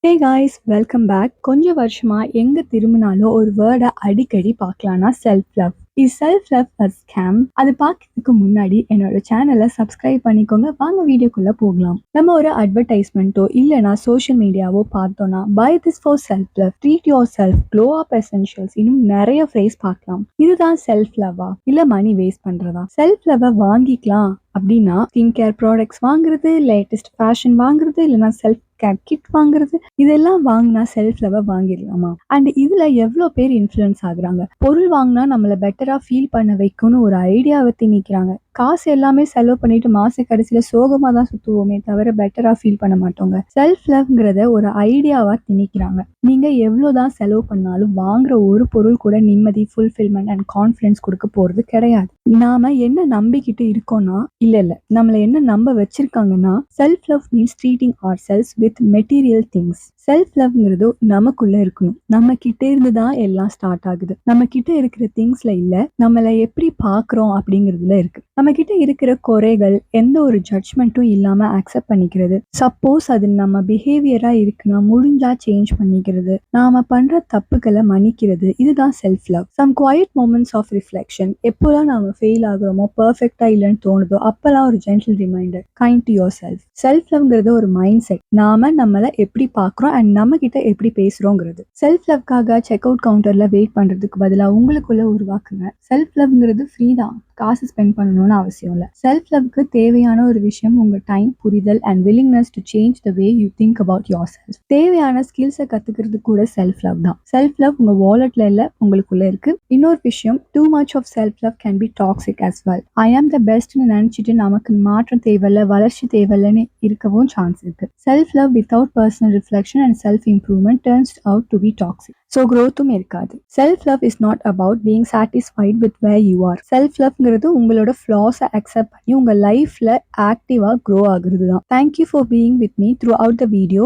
Hey guys, welcome back. கொஞ்சம் வருஷமா எங்க திரும்பினாலும் ஒரு வேர்டை அடிக்கடி பார்க்கலாம்னா self love. Is self love a scam? அது பார்க்கறதுக்கு முன்னாடி என்னோட சேனலை சப்ஸ்கிரைப் பண்ணிக்கோங்க. வாங்க வீடியோக்குள்ள போகலாம். நம்ம ஒரு அட்வர்டைஸ்மெண்ட்டோ இல்லைனா சோஷியல் மீடியாவோ பார்த்தோம்னா buy this for self love, treat yourself, glow up essentials, இன்னும் நிறைய ஃப்ரேஸ் பார்க்கலாம். இதுதான் செல்ஃப் லவ்வா இல்ல மணி வேஸ்ட் பண்றதா? செல்ஃப் லவ்வை வாங்கிக்கலாம் அப்படின்னா ஸ்கின் கேர் ப்ராடக்ட்ஸ் வாங்குறது, லேட்டஸ்ட் ஃபேஷன் வாங்குறது, இல்லைனா செல்ஃப் கேர் கிட் வாங்குறது, இதெல்லாம் வாங்கினா செல்ஃப் லவ் வாங்கிடலாமா? அண்ட் இதுல எவ்வளவு பேர் இன்ஃப்ளூயன்ஸ் ஆகுறாங்க? பொருள் வாங்கினா நம்மள பெட்டரா ஃபீல் பண்ண வைக்கும்னு ஒரு ஐடியாவை திணிக்கிறாங்க. காசு எல்லாமே செலவு பண்ணிட்டு மாச கடைசியில சோகமா தான் சுத்துவோமே தவிர பெட்டரா ஃபீல் பண்ண மாட்டோங்க. செல்ஃப் லவ்ங்கிறத ஒரு ஐடியாவா திணிக்கிறாங்க. நீங்க எவ்வளவுதான் செலவு பண்ணாலும் வாங்குற ஒரு பொருள் கூட நிம்மதி, ஃபுல்ஃபில்மெண்ட் அண்ட் கான்ஃபிடன்ஸ் கொடுக்க போறது கிடையாது. நாம என்ன நம்பிக்கிட்டு இருக்கோம்னா இல்ல நம்மள என்ன நம்ப வச்சிருக்காங்கன்னா self love means treating ourselves with material things. Self லவ்ங்கிறது நமக்குள்ள இருக்கணும். நம்ம கிட்ட இருந்து தான் எல்லாம் ஸ்டார்ட் ஆகுது. நம்ம கிட்ட இருக்கிற திங்ஸ்ல இல்ல, நம்மள எப்படி பாக்குறோம் அப்படிங்கிறதுல இருக்கு. நம்ம கிட்ட இருக்கிற குறைகள் எந்த ஒரு ஜட்ஜ்மெண்ட்டும் இல்லாம அக்செப்ட் பண்ணிக்கிறது. சப்போஸ் அது நம்ம பிஹேவியரா இருக்குன்னா முடிஞ்சா சேஞ்ச் பண்ணிக்கிறது. நாம பண்ற தப்புகளை மன்னிக்கிறது. இதுதான் self love. Some quiet moments of reflection. எப்போதான் நாம ஃபெயில் ஆகுறோமோ, பெர்ஃபெக்டா இல்லைன்னு தோணுதோ, அப்பெல்லாம் ஒரு gentle reminder, kind to yourself. Self லவ்ங்கிறது ஒரு மைண்ட் செட். நாம நம்மள எப்படி பாக்குறோம் அண்ட் நம்ம கிட்ட எப்படி பேசுறோங்கிறது. செல்ஃப் லவ்க்காக செக் அவுட் கவுண்டர்ல வெயிட் பண்றதுக்கு பதிலா உங்களுக்குள்ள உருவாக்குங்க. செல்ஃப் லவ்ங்கிறது ஃப்ரீ தான், காசு ஸ்பெண்ட் பண்ணணும்னு அவசியம் இல்லை. செல்ஃப் லவ்க்கு தேவையான ஒரு விஷயம் உங்க டைம், புரிதல் and willingness to change the way you think about yourself. தேவையான ஸ்கில்ஸை கத்துக்கிறது கூட செல்ஃப் லவ் தான். செல்ஃப் லவ் உங்க வாலெட்ல இல்ல, உங்களுக்குள்ள இருக்கு. இன்னொரு விஷயம், too much of self love can be toxic as well. I am the பெஸ்ட்னு நினைச்சிட்டு நமக்கு மாற்றம் தேவையில்ல, வளர்ச்சி தேவையில்லைன்னு இருக்கவும் சான்ஸ் இருக்கு. Self love without personal reflection and self improvement turns out to be toxic. So க்ரோத்தும் இருக்காது. Self love is not about being satisfied with where you are. Self லவ்ங்கிறது உங்களோட ஃப்ளாஸை அக்செப்ட் பண்ணி உங்க லைஃப்ல ஆக்டிவா க்ரோ ஆகுறது தான். Thank you for being with me through out the video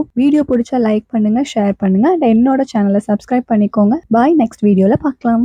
பிடிச்சா லைக் பண்ணுங்க, ஷேர் பண்ணுங்க அண்ட் என்னோட சேனலை சப்ஸ்கிரைப் பண்ணிக்கோங்க. பாய், நெக்ஸ்ட் வீடியோல பார்க்கலாம்.